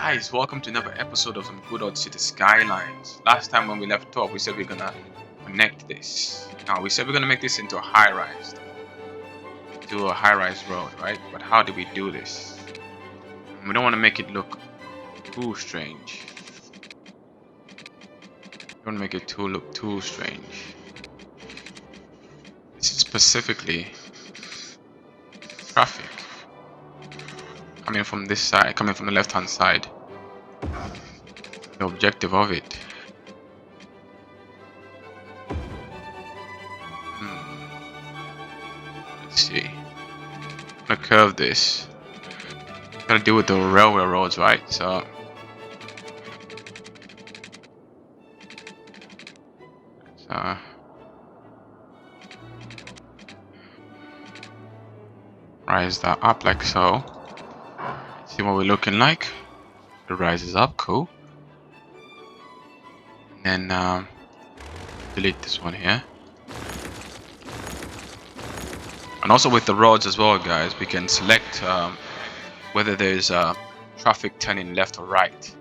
Guys, welcome to another episode of some good old city skylines. Last time when we left off, we said we're gonna connect this. Now we said we're gonna make this into a high-rise, road, right? But how do we do this? We don't want to make it look too strange. We don't make it look too strange. This is specifically traffic coming from this side, coming from the left-hand side. The objective of it. Let's see. I'm gonna curve this. Gotta deal with the railway roads, right? So rise that up like so. See what we're looking like. It rises up, cool. And then delete this one here. And also with the roads as well, guys, we can select whether there's traffic turning left or right.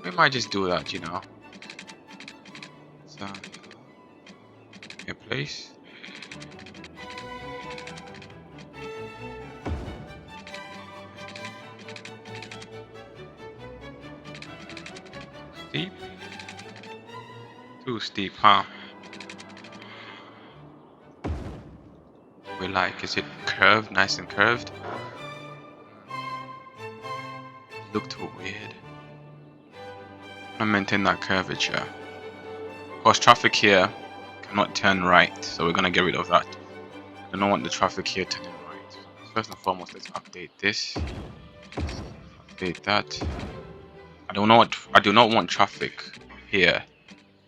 We might just do that, you know. So here, place. Steep. Too steep, huh? We like, is it curved, nice and curved? Look too weird. I'm gonna maintain that curvature. Of course, traffic here cannot turn right, so we're gonna get rid of that. I don't want the traffic here turning right. First and foremost, let's update this. Update that. I do not want traffic here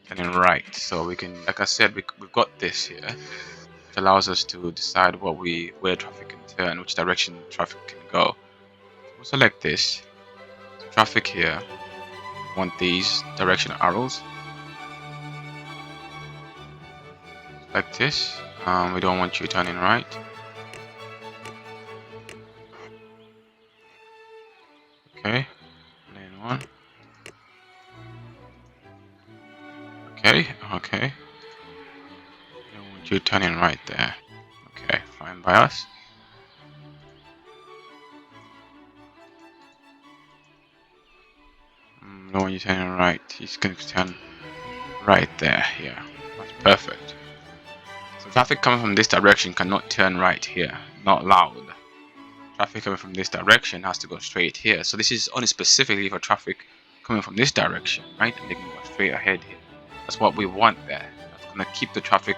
turning right, so we can, like I said, we've got this here, which allows us to decide where traffic can turn, which direction traffic can go. We'll select this. So traffic here. We want these direction arrows. Like this. We don't want you turning right. Okay. Lane 1. Okay. I don't want you turning right there. Okay, fine by us. I don't want you turning right. He's going to turn right there. Yeah, that's perfect. So traffic coming from this direction cannot turn right here. Not allowed. Traffic coming from this direction has to go straight here. So this is only specifically for traffic coming from this direction, right? And they can go straight ahead here. That's what we want there. That's going to keep the traffic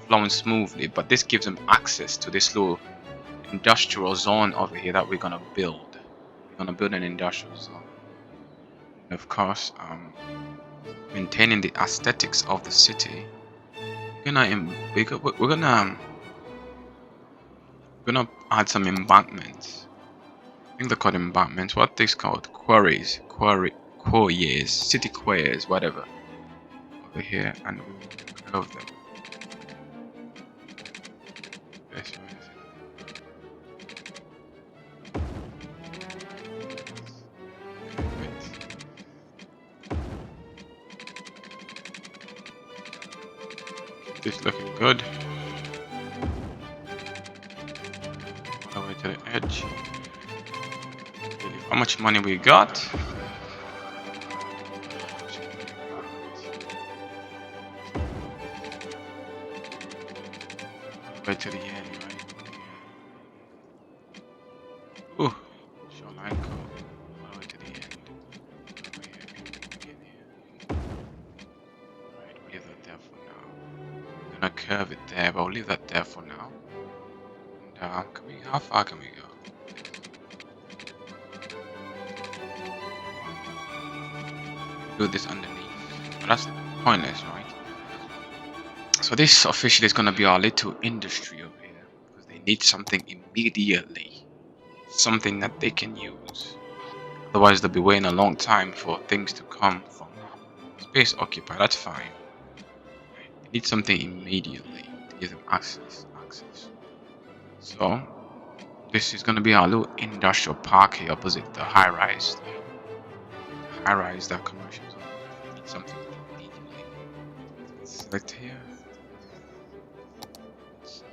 flowing smoothly. But this gives them access to this little industrial zone over here that we're going to build. We're going to build an industrial zone. And of course, maintaining the aesthetics of the city. We're gonna add some embankments. I think they're called embankments. What are these called? Quarries, city quarries, whatever. Over here, and we love them. This looking good. All the way to the edge. How much money we got? Right to the end, right? Ooh, shoreline code. All the way to the end. Right, we'll leave that there for now. I'm gonna curve it there, but we'll leave that there for now. And how far can we go? Do this underneath, but that's pointless, right? So this officially is gonna be our little industry over here, because they need something immediately, something that they can use. Otherwise, they'll be waiting a long time for things to come from space occupied. That's fine. They need something immediately to give them access. So this is gonna be our little industrial park here opposite the high rise. high rise, that commercial zone. We need something immediately. Select here. Let's see.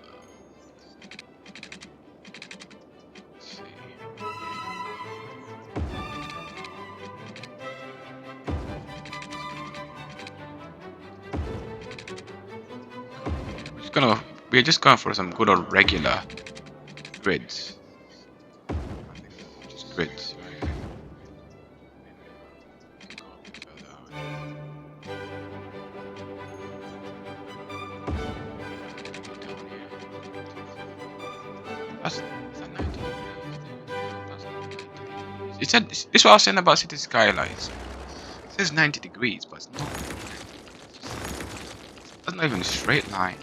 We're just going for some good old regular grids. Just grids, right? Go a bit further down here. Is that 90 degrees? That's not 90 degrees. It said, this is what I was saying about City Skylines. It says 90 degrees, but it's not. That's not even a straight line.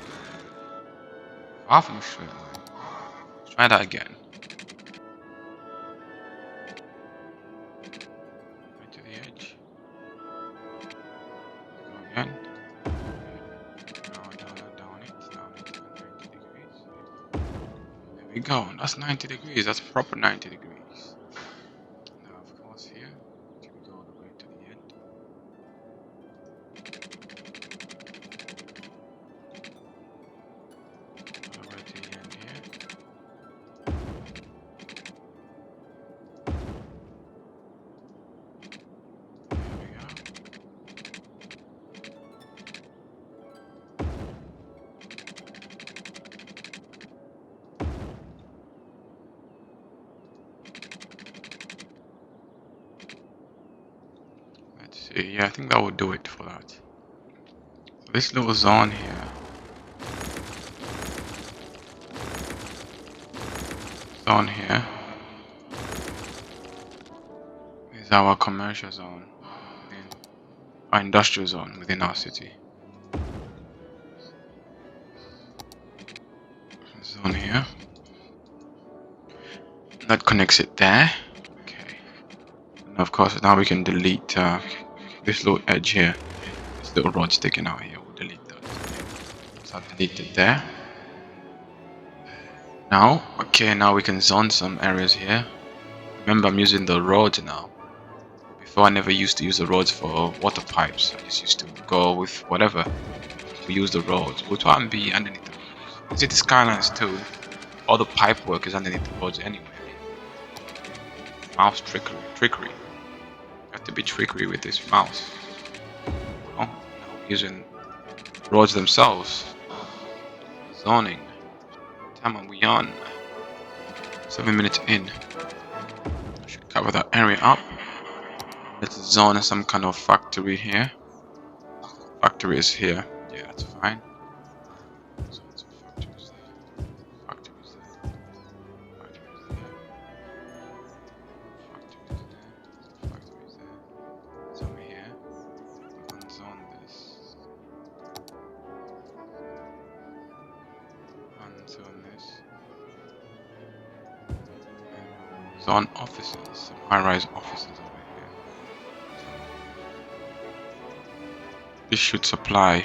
Far from a straight line. Let's try that again. Right to the edge. Go again. Down it. 90 degrees. There we go. That's 90 degrees. That's proper 90 degrees. Now, of course, here, we can go all the way to the end. All the way to the end here. There we go. Let's see. Yeah, I think that would do it for that. So this little zone here. Zone here is our commercial zone, within our industrial zone within our city. Zone here. That connects it there. Okay. And of course, now we can delete this little edge here. This little rod sticking out here. We'll delete that. So I've deleted there. Now, okay, now we can zone some areas here. Remember, I'm using the roads now. Before, I never used to use the roads for water pipes. I just used to go with whatever. We use the roads. We'll try and be underneath the roads. City Skylines too. All the pipe work is underneath the roads anyway. Mouse trickery. You have to be trickery with this mouse. Oh, now we're using roads themselves. Zoning. Time are we on? 7 minutes in. I should cover that area up. Let's zone some kind of factory here. Factory is here. Yeah, that's fine. So it's factories there. Factories there. Factories there. Factories there. Factories there. Some here. We can zone this. And zone this. And zone offices. Some high-rise offices over here. This should supply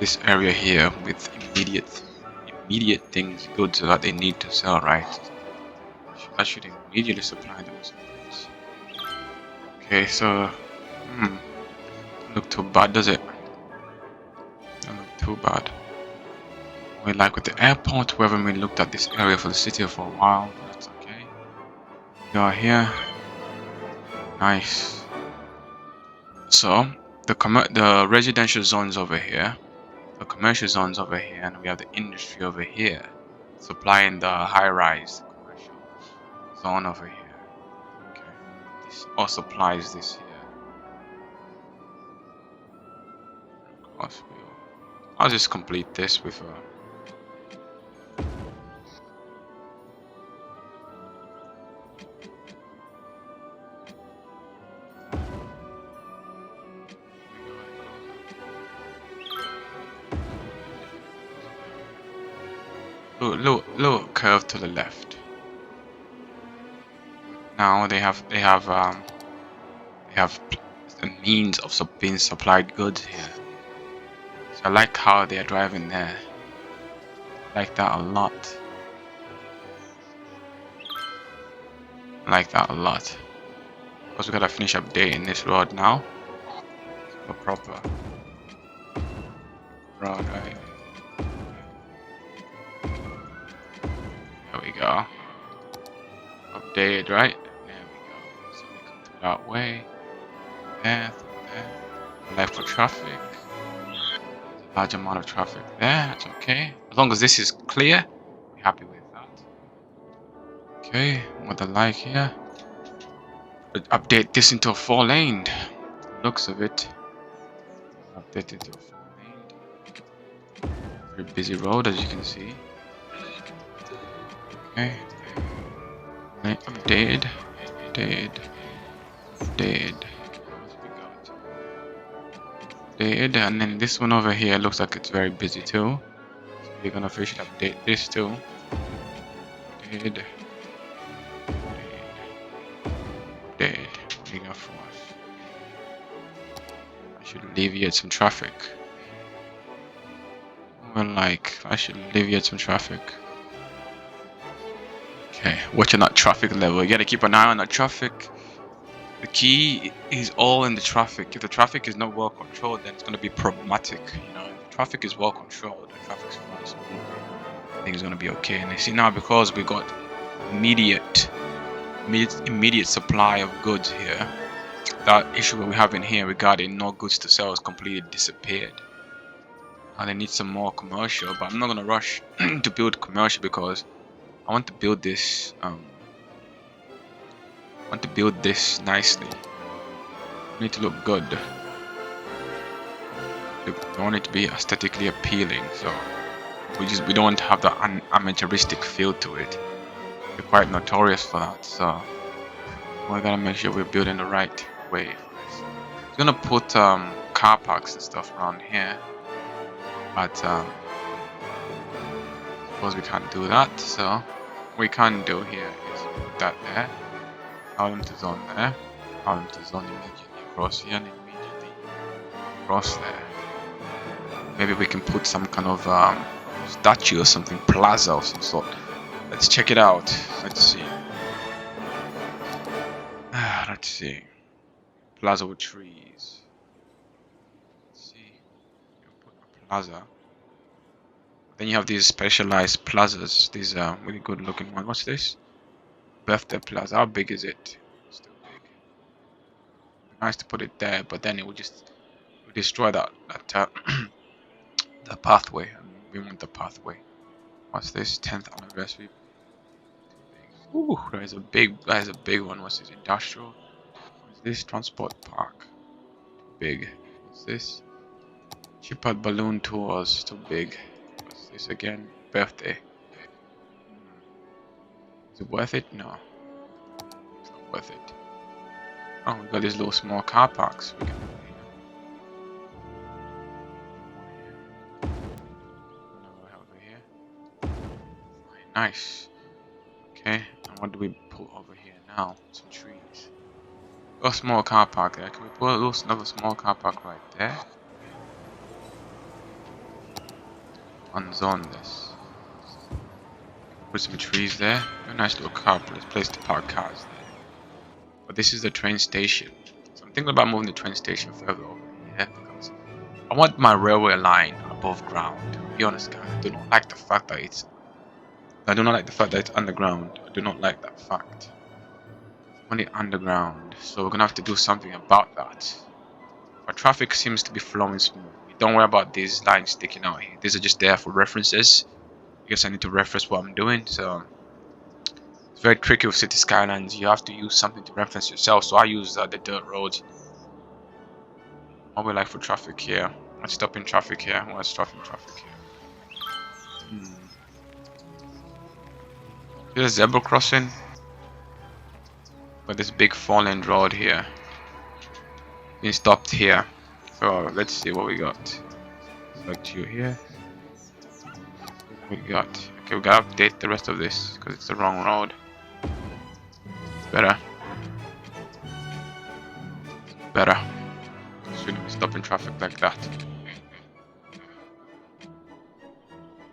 this area here with immediate things, goods that they need to sell, right? That should immediately supply those goods. Okay, so don't look too bad, does it? Don't look too bad. We like with the airport, we haven't really looked at this area for the city for a while, but that's okay. We are here. Nice. So the residential zones over here, the commercial zones over here, and we have the industry over here, supplying the high-rise commercial zone over here. Okay, this all supplies this here. Of course, I'll just complete this with little curve to the left. Now they have the means of being supplied goods here. So I like how they are driving there. I like that a lot. I like that a lot. because we gotta finish updating this road now. A proper road, right? There we go. Updated, right? There we go. So we come through that way. There, through there. Left for traffic. There's a large amount of traffic there. That's okay. As long as this is clear, we're happy with that. Okay, what I like here. But update this into a 4-lane. Looks of it. Update it to a 4-lane. Very busy road, as you can see. Okay. Updated. Updated. And then this one over here looks like it's very busy too. So we're gonna officially update this too. Updated. What do you got for us? I should alleviate some traffic. Well, like, I should alleviate some traffic. Okay, watching that traffic level. You gotta keep an eye on that traffic. The key is all in the traffic. If the traffic is not well controlled, then it's gonna be problematic. You know, if the traffic is well controlled, the traffic's fine, so I think it's gonna be okay. And you see now, because we got immediate supply of goods here, that issue that we have in here regarding no goods to sell has completely disappeared. And they need some more commercial, but I'm not gonna rush to build commercial because I want to build this nicely. We need to look good. I want it to be aesthetically appealing, so we don't want to have that amateuristic feel to it. We're quite notorious for that, so we gotta make sure we're building the right way for this. I'm gonna put car parks and stuff around here, but because we can't do that, so what we can do here is put that there, allow them to zone there, allow them to zone immediately across here and immediately across there. Maybe we can put some kind of statue or something, plaza of some sort. Let's check it out. Let's see. Let's see. Plaza with trees. Let's see. Put a plaza. Then you have these specialized plazas. These really good looking one. What's this? Birthday plaza. How big is it? Still big. Nice to put it there, but then it would just destroy that the pathway. And we want the pathway. What's this? 10th anniversary. Ooh, there's a big one. What's this? Industrial. What's this? Transport park. Too big. What's this? Cheaper balloon tours. Too big. What's this again? Birthday. Is it worth it? No. It's not worth it. Oh, we got these little small car parks. We can put here. Over here. Nice. Okay, and what do we put over here now? Some trees. Got a small car park there. Can we put another small car park right there? Unzone this. Put some trees there. A nice little car place to park cars there. But this is the train station. So I'm thinking about moving the train station further over here because I want my railway line above ground. To be honest, guys, I do not like the fact that it's underground. I do not like that fact. I want it underground. So we're gonna have to do something about that. Our traffic seems to be flowing smooth. Don't worry about these lines sticking out here. These are just there for references. I guess I need to reference what I'm doing. So it's very tricky with City Skylines. You have to use something to reference yourself. So I use the dirt roads. What we like for traffic here? Let's stop in traffic here. Let's stop in traffic here. There's a zebra crossing, but this big 4-lane road here. Being stopped here. So let's see what we got. Select you here. What we got? Okay, we gotta update the rest of this because it's the wrong road. It's better. Better. Shouldn't be stopping traffic like that.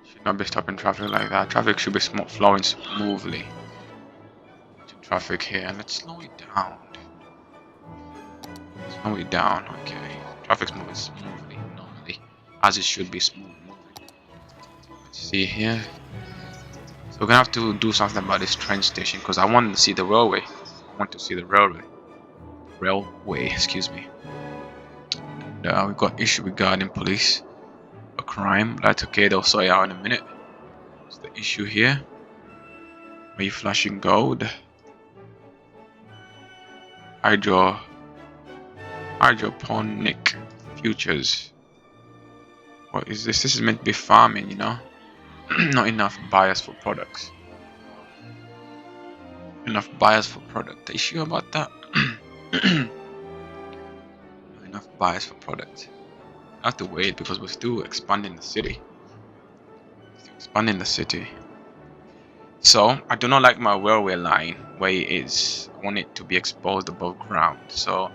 Should not be stopping traffic like that. Traffic should be flowing smoothly. Traffic here. Let's slow it down. Now we're down. Okay, traffic's moving smoothly normally, as it should be smooth moving. Let's see here. So we're gonna have to do something about this train station because I want to see the railway. I want to see the railway. Excuse me. And we got issue regarding police, a crime. That's okay. They'll sort it out in a minute. What's the issue here? Are you flashing gold? Hydroponic futures. What is this? This is meant to be farming, you know. Not enough buyers for products. Enough buyers for product. Are you sure about that? Not enough buyers for product. I have to wait because we're still expanding the city. So I do not like my railway line where it is. I want it to be exposed above ground. So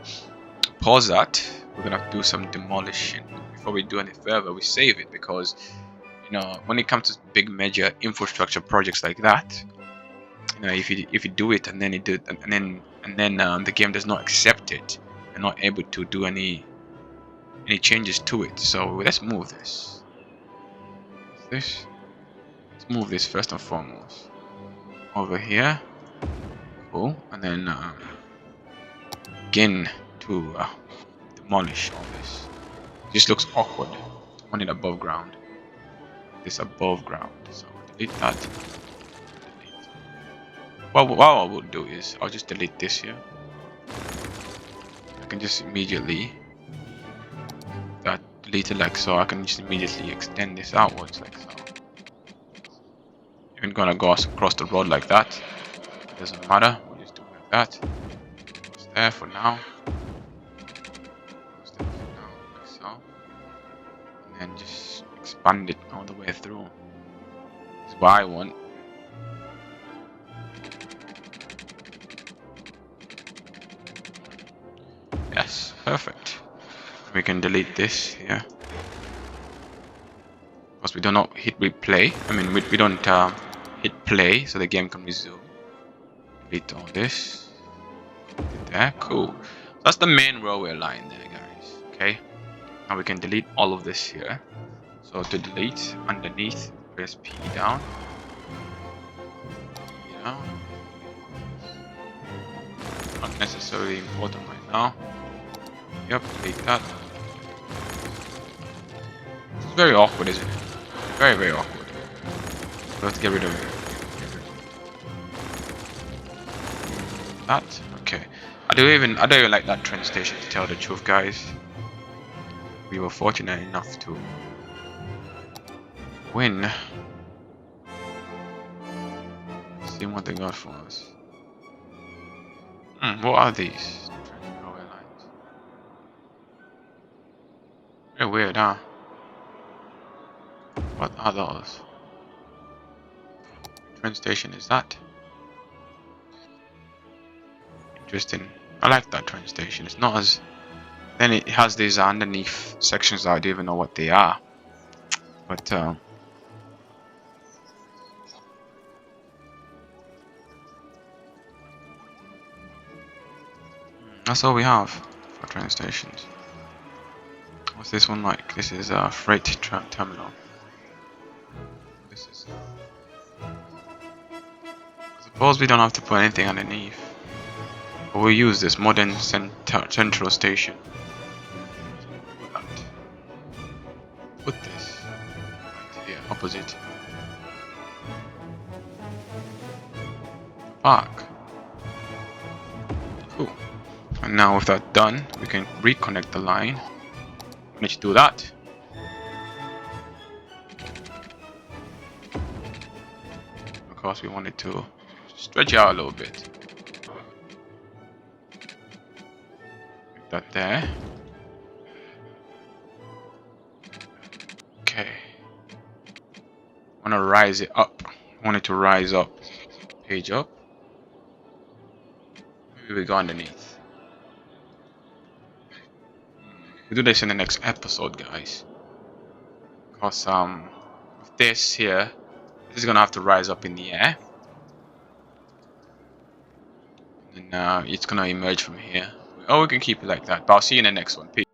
pause that. We're gonna have to do some demolition before we do any further. We save it because, you know, when it comes to big major infrastructure projects like that, you know, if you do it and then the game does not accept it, you're not able to do any changes to it. So let's move this. Let's move this first and foremost over here. Cool. And then begin to demolish all this. This looks awkward. I want it above ground. This above ground. So delete that. Delete. Well, what I will do is I'll just delete this here. I can just immediately delete it like so. I can just immediately extend this outwards like so. Even gonna go across the road like that. It doesn't matter. We'll just do it like that. It's there for now. It's there for now, like so. And then just expand it all the way through. That's what I want. Yes, perfect. We can delete this here. Because we do not hit replay. I mean, we don't hit play, so the game can resume. Delete all this. There, cool. So that's the main railway line there, guys. Okay. Now we can delete all of this here. So to delete, underneath, press P down. Yeah. Not necessarily important right now. Yep, delete that. It's very awkward, isn't it? Very, very awkward. We have to get rid of it. That? Okay. I don't even like that train station, to tell the truth, guys. We were fortunate enough to win. Let's see what they got for us. What are these? Railway lines. Very weird, huh? What are those? Train station is that? Interesting. I like that train station. It's not as... Then it has these underneath sections that I don't even know what they are. But that's all we have for train stations. What's this one like? This is a freight terminal. This is... I suppose we don't have to put anything underneath. But we'll use this modern central station. Put this right here, opposite. Park. Cool. And now with that done, we can reconnect the line. We need to do that. Of course, we wanted to stretch out a little bit. Make that there. Okay. I want to rise it up. I want it to rise up. Page up. Maybe we go underneath. We'll do this in the next episode, guys. Because with this here, this is gonna have to rise up in the air. And it's gonna emerge from here. or we can keep it like that. But I'll see you in the next one. Peace.